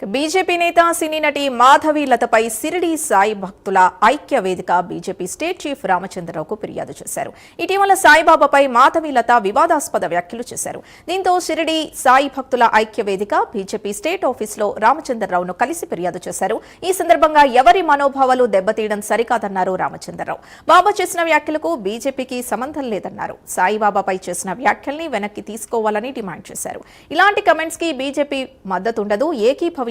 BJP నేత సినీ నటి మాధవి లతపై సిరిడి సాయి భక్తుల ఐక్య వేదిక బీజేపీ స్టేట్ చీఫ్ రామచంద్రరావుకు ఫిర్యాదు చేశారు. ఇటీవల సాయిబాబాపై మాధవి లత వివాదాస్పద వ్యాఖ్యలు చేశారు. దీంతో సిరిడి సాయి భక్తుల ఐక్య వేదిక బీజేపీ స్టేట్ ఆఫీసులో రామచంద్రరావును కలిసి ఫిర్యాదు చేశారు. ఈ సందర్భంగా ఎవరి మనోభావాలు దెబ్బతీయడం సరికాదన్నారు రామచంద్రరావు. బాబా చేసిన వ్యాఖ్యలకు బీజేపీకి సంబంధం లేదన్నారు. సాయిబాబాపై చేసిన వ్యాఖ్యల్ని వెనక్కి తీసుకోవాలని డిమాండ్ చేశారు. ఇలాంటి కమెంట్స్ కి బీజేపీ మద్దతుండదు, ఏకీభవించదని,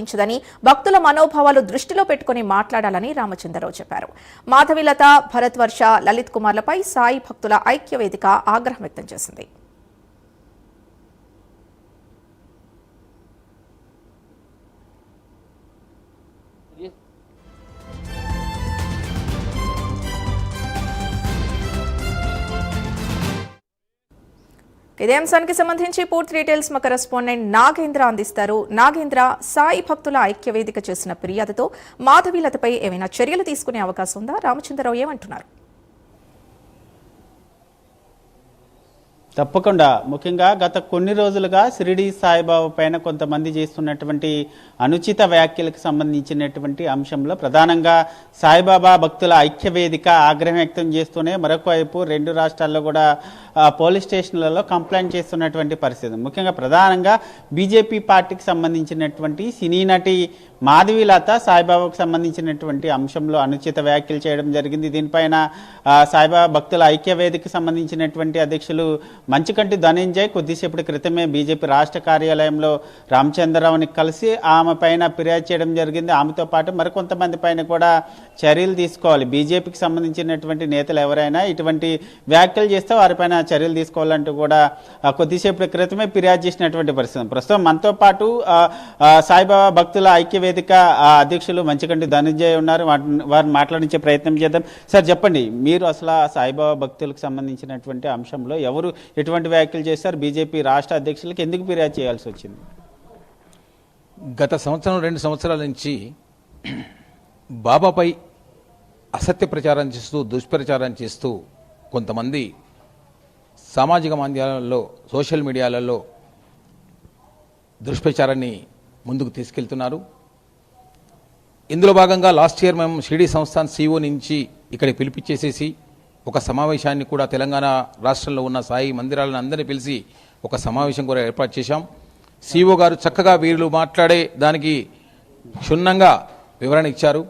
భక్తుల మనోభావాలు దృష్టిలో పెట్టుకుని మాట్లాడాలని రామచంద్రరావు చెప్పారు. మాధవిలత, భరత్ వర్ష, లలిత్ కుమార్లపై సాయి భక్తుల ఐక్య వేదిక ఆగ్రహం వ్యక్తం చేసింది. ఇదే అంశానికి సంబంధించి పూర్తి డీటెయిల్స్ మా కరెస్పాండెంట్ నాగేంద్ర అందిస్తారు. నాగేంద్ర, సాయి భక్తుల ఐక్య వేదిక చేసిన ఫిర్యాదుతో మాధవీలతపై ఏమైనా చర్యలు తీసుకునే అవకాశం ఉందా? రామచంద్రరావు ఏమంటున్నారు? తప్పకుండా. ముఖ్యంగా గత కొన్ని రోజులుగా షిరిడి సాయిబాబా పైన కొంతమంది చేస్తున్నటువంటి అనుచిత వ్యాఖ్యలకు సంబంధించినటువంటి అంశంలో ప్రధానంగా సాయిబాబా భక్తుల ఐక్య వేదిక ఆగ్రహం వ్యక్తం చేస్తూనే మరొక వైపు రెండు రాష్ట్రాల్లో కూడా పోలీస్ స్టేషన్లలో కంప్లైంట్ చేస్తున్నటువంటి పరిస్థితి. ముఖ్యంగా ప్రధానంగా బీజేపీ పార్టీకి సంబంధించినటువంటి సినీ నటి మాధవీలత సాయిబాబాకు సంబంధించినటువంటి అంశంలో అనుచిత వ్యాఖ్యలు చేయడం జరిగింది. దీనిపైన సాయిబాబా భక్తుల ఐక్య వేదికకి సంబంధించినటువంటి అధ్యక్షులు మంచికంటి ధనంజయ్ కొద్దిసేపటి క్రితమే బీజేపీ రాష్ట్ర కార్యాలయంలో రామచంద్రరావుని కలిసి ఆమె పైన ఫిర్యాదు చేయడం జరిగింది. ఆమెతో పాటు మరికొంతమంది పైన కూడా చర్యలు తీసుకోవాలి, బీజేపీకి సంబంధించినటువంటి నేతలు ఎవరైనా ఇటువంటి వ్యాఖ్యలు చేస్తే వారిపైన చర్యలు తీసుకోవాలంటూ కూడా కొద్దిసేపటి క్రితమే ఫిర్యాదు చేసినటువంటి పరిస్థితి. ప్రస్తుతం మనతో పాటు సాయిబాబా భక్తుల ఐక్య వేదిక అధ్యక్షులు మంచికంటి ధనంజయ్ ఉన్నారు. వారిని మాట్లాడించే ప్రయత్నం చేద్దాం. సార్, చెప్పండి, మీరు అసలు సాయిబాబా భక్తులకు సంబంధించినటువంటి అంశంలో ఎవరు ఎటువంటి వ్యాఖ్యలు చేస్తారు? బీజేపీ రాష్ట్ర అధ్యక్షులకు ఎందుకు ఫిర్యాదు చేయాల్సి వచ్చింది? గత సంవత్సరం 2 సంవత్సరాల నుంచి బాబాపై అసత్య ప్రచారం చేస్తూ దుష్ప్రచారం చేస్తూ కొంతమంది సామాజిక మాధ్యమాలలో సోషల్ మీడియాలలో దుష్ప్రచారాన్ని ముందుకు తీసుకెళ్తున్నారు. ఇందులో భాగంగా లాస్ట్ ఇయర్ మేము షిరిడి సంస్థాన్ CEO నుంచి ఇక్కడ పిలిపించేసేసి ఒక సమావేశాన్ని కూడా తెలంగాణ రాష్ట్రంలో ఉన్న సాయి మందిరాలను అందరినీ పిలిచి ఒక సమావేశం కూడా ఏర్పాటు చేశాం. CEO గారు చక్కగా వీళ్ళు మాట్లాడే దానికి క్షుణ్ణంగా వివరణ ఇచ్చారు.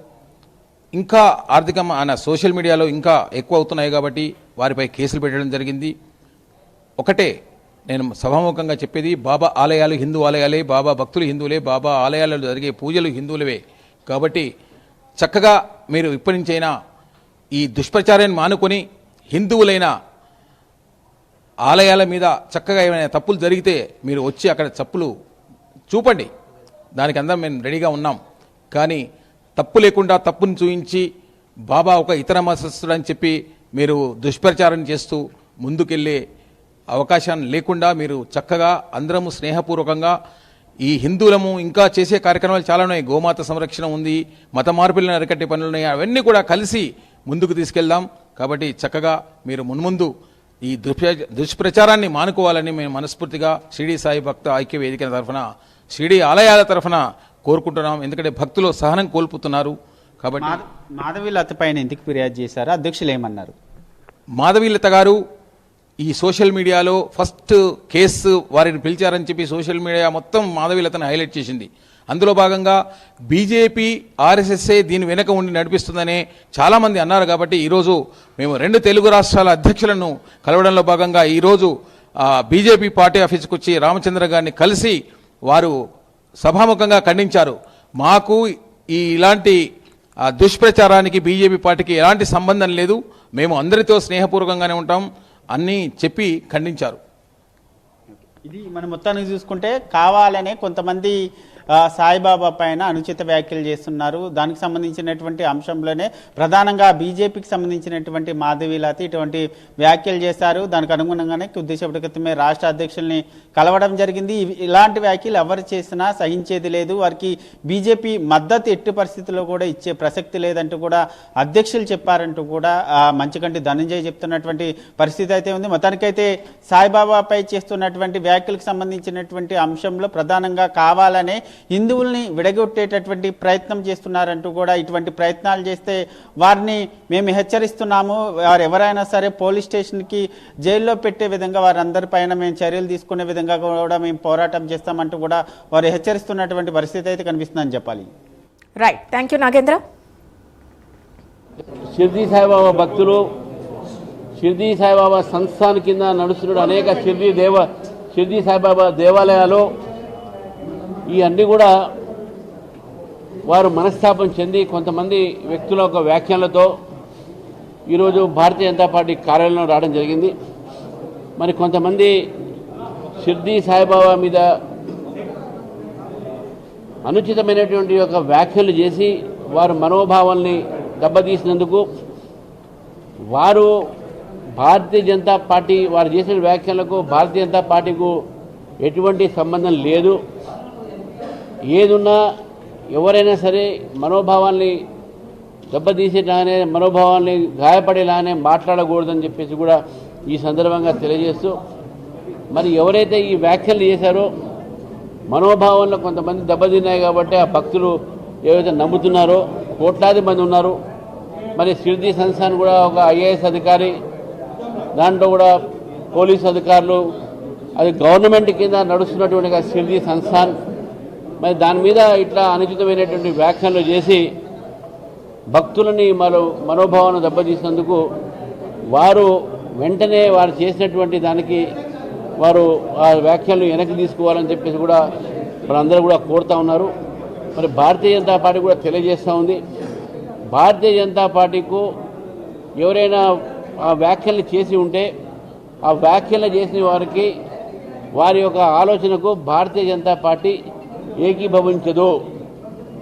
ఇంకా ఆర్థికంగా ఆయన సోషల్ మీడియాలో ఇంకా ఎక్కువ అవుతున్నాయి కాబట్టి వారిపై కేసులు పెట్టడం జరిగింది. ఒకటే నేను సభాముఖంగా చెప్పేది, బాబా ఆలయాలు హిందూ ఆలయాలే, బాబా భక్తులు హిందువులే, బాబా ఆలయాలలో జరిగే పూజలు హిందువులవే. కాబట్టి చక్కగా మీరు ఇప్పటి నుంచైనా ఈ దుష్ప్రచారాన్ని మానుకొని హిందువులైన ఆలయాల మీద చక్కగా ఏమైనా తప్పులు జరిగితే మీరు వచ్చి అక్కడ తప్పులు చూపండి, దానికి అందరం మేము రెడీగా ఉన్నాం. కానీ తప్పు లేకుండా తప్పును చూపించి బాబా ఒక ఇతర మతస్థుడు అని చెప్పి మీరు దుష్ప్రచారం చేస్తూ ముందుకెళ్ళే అవకాశం లేకుండా మీరు చక్కగా అందరము స్నేహపూర్వకంగా ఈ హిందువులము ఇంకా చేసే కార్యక్రమాలు చాలా ఉన్నాయి. గోమాత సంరక్షణ ఉంది, మత మార్పులను అరికట్టే పనులు ఉన్నాయి, అవన్నీ కూడా కలిసి ముందుకు తీసుకెళ్దాం. కాబట్టి చక్కగా మీరు మున్ముందు ఈ దుష్ప్రచారాన్ని మానుకోవాలని మేము మనస్ఫూర్తిగా షిరిడి సాయి భక్త ఐక్య వేదిక తరఫున, షిరిడి ఆలయాల తరఫున కోరుకుంటున్నాం. ఎందుకంటే భక్తులు సహనం కోల్పోతున్నారు. కాబట్టి మాధవీలత పైన ఎందుకు ఫిర్యాదు చేశారు? అధ్యక్షులు ఏమన్నారు? మాధవీలత గారు ఈ సోషల్ మీడియాలో ఫస్ట్ కేసు వారిని పిలిచారని చెప్పి సోషల్ మీడియా మొత్తం మాధవీలతను హైలైట్ చేసింది. అందులో భాగంగా బీజేపీ RSSఏ దీని వెనుక ఉండి నడిపిస్తుందనే చాలామంది అన్నారు. కాబట్టి ఈరోజు మేము 2 తెలుగు రాష్ట్రాల అధ్యక్షులను కలవడంలో భాగంగా ఈరోజు బీజేపీ పార్టీ ఆఫీస్కి వచ్చి రామచంద్ర గారిని కలిసి వారు సభాముఖంగా ఖండించారు. మాకు ఇలాంటి దుష్ప్రచారానికి బీజేపీ పార్టీకి ఎలాంటి సంబంధం లేదు, మేము అందరితో స్నేహపూర్వకంగానే ఉంటాం అన్నీ చెప్పి ఖండించారు. ఇది మనం మొత్తానికి చూసుకుంటే కావాలనే కొంతమంది సాయిబాబా పైన అనుచిత వ్యాఖ్యలు చేస్తున్నారు. దానికి సంబంధించినటువంటి అంశంలోనే ప్రధానంగా బీజేపీకి సంబంధించినటువంటి మాధవీలత ఇటువంటి వ్యాఖ్యలు చేశారు. దానికి అనుగుణంగానే కొద్దిసేపటి క్రితమే రాష్ట్ర అధ్యక్షుల్ని కలవడం జరిగింది. ఇలాంటి వ్యాఖ్యలు ఎవరు చేసినా సహించేది లేదు, వారికి బీజేపీ మద్దతు ఎట్టి పరిస్థితుల్లో కూడా ఇచ్చే ప్రసక్తి లేదంటూ కూడా అధ్యక్షులు చెప్పారంటూ కూడా మంచికంటి ధనంజయ్ చెప్తున్నటువంటి పరిస్థితి అయితే ఉంది. మొత్తానికైతే సాయిబాబాపై చేస్తున్నటువంటి వ్యాఖ్యలకు సంబంధించినటువంటి అంశంలో ప్రధానంగా కావాలనే హిందువుల్ని విడగొట్టేటటువంటి ప్రయత్నం చేస్తున్నారంటూ కూడా ఇటువంటి ప్రయత్నాలు చేస్తే వారిని మేము హెచ్చరిస్తున్నాము, వారు ఎవరైనా సరే పోలీస్ స్టేషన్కి జైల్లో పెట్టే విధంగా వారందరిపైన మేము చర్యలు తీసుకునే విధంగా కూడా మేము పోరాటం చేస్తామంటూ కూడా వారు హెచ్చరిస్తున్నటువంటి పరిస్థితి అయితే కనిపిస్తుందని చెప్పాలి. Right, thank you Nagendra. Shirdi Saibaba భక్తులు, షిర్డీ సాయిబాబా సంస్థాన్ కింద నడుస్తున్న అనేక షిర్డీ సాయిబాబా దేవాలయాలు ఈ అన్నీ కూడా వారు మనస్తాపం చెంది కొంతమంది వ్యక్తుల యొక్క వ్యాఖ్యలతో ఈరోజు భారతీయ జనతా పార్టీ కార్యాలయంలో రావడం జరిగింది. మరి కొంతమంది షిర్డీ సాయిబాబా మీద అనుచితమైనటువంటి యొక్క వ్యాఖ్యలు చేసి వారి మనోభావాల్ని దెబ్బతీసినందుకు వారు భారతీయ జనతా పార్టీ వారు చేసిన వ్యాఖ్యలకు భారతీయ జనతా పార్టీకు ఎటువంటి సంబంధం లేదు. ఏదున్నా ఎవరైనా సరే మనోభావాల్ని దెబ్బతీసేలానే మనోభావాల్ని గాయపడేలానే మాట్లాడకూడదని చెప్పేసి కూడా ఈ సందర్భంగా తెలియజేస్తూ, మరి ఎవరైతే ఈ వ్యాఖ్యలు చేశారో మనోభావంలో కొంతమంది దెబ్బతిన్నాయి కాబట్టి ఆ భక్తులు ఏవైతే నమ్ముతున్నారో కోట్లాది మంది ఉన్నారు. మరి షిర్డీ సంస్థాన్ కూడా ఒక ఐఏఎస్ అధికారి, దాంట్లో కూడా పోలీసు అధికారులు, అది గవర్నమెంట్ కింద నడుస్తున్నటువంటి షిర్డీ సంస్థాన్, మరి దాని మీద ఇట్లా అనుచితమైనటువంటి వ్యాఖ్యలు చేసి భక్తులని మనోభావాన్ని దెబ్బతీసినందుకు వారు వెంటనే వారు చేసినటువంటి దానికి వారు ఆ వ్యాఖ్యలను వెనక్కి తీసుకోవాలని చెప్పేసి కూడా వాళ్ళందరూ కూడా కోరుతూ ఉన్నారు. మరి భారతీయ జనతా పార్టీ కూడా తెలియజేస్తూ ఉంది, భారతీయ జనతా పార్టీకు ఎవరైనా ఆ వ్యాఖ్యలు చేసి ఉంటే ఆ వ్యాఖ్యలు చేసిన వారికి వారి యొక్క ఆలోచనకు భారతీయ జనతా పార్టీ ఏకీభవించదు.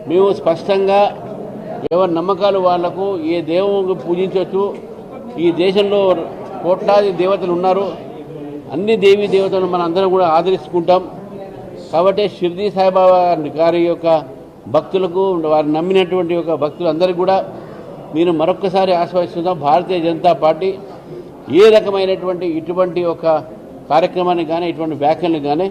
మేము స్పష్టంగా ఎవరి నమ్మకాలు వాళ్లకు ఏ దేవుని పూజించవచ్చు, ఈ దేశంలో కోట్లాది దేవతలు ఉన్నారు, అన్ని దేవీ దేవతలను మనం అందరం కూడా ఆదరించుకుంటాం. కాబట్టి షిర్డీ సాయిబాబా గారి యొక్క భక్తులకు వారు నమ్మినటువంటి యొక్క భక్తులందరికీ కూడా నేను మరొక్కసారి ఆశ్వాసిస్తున్నాం, భారతీయ జనతా పార్టీ ఏ రకమైనటువంటి ఇటువంటి ఒక కార్యక్రమాన్ని కానీ ఇటువంటి వ్యాఖ్యలను కానీ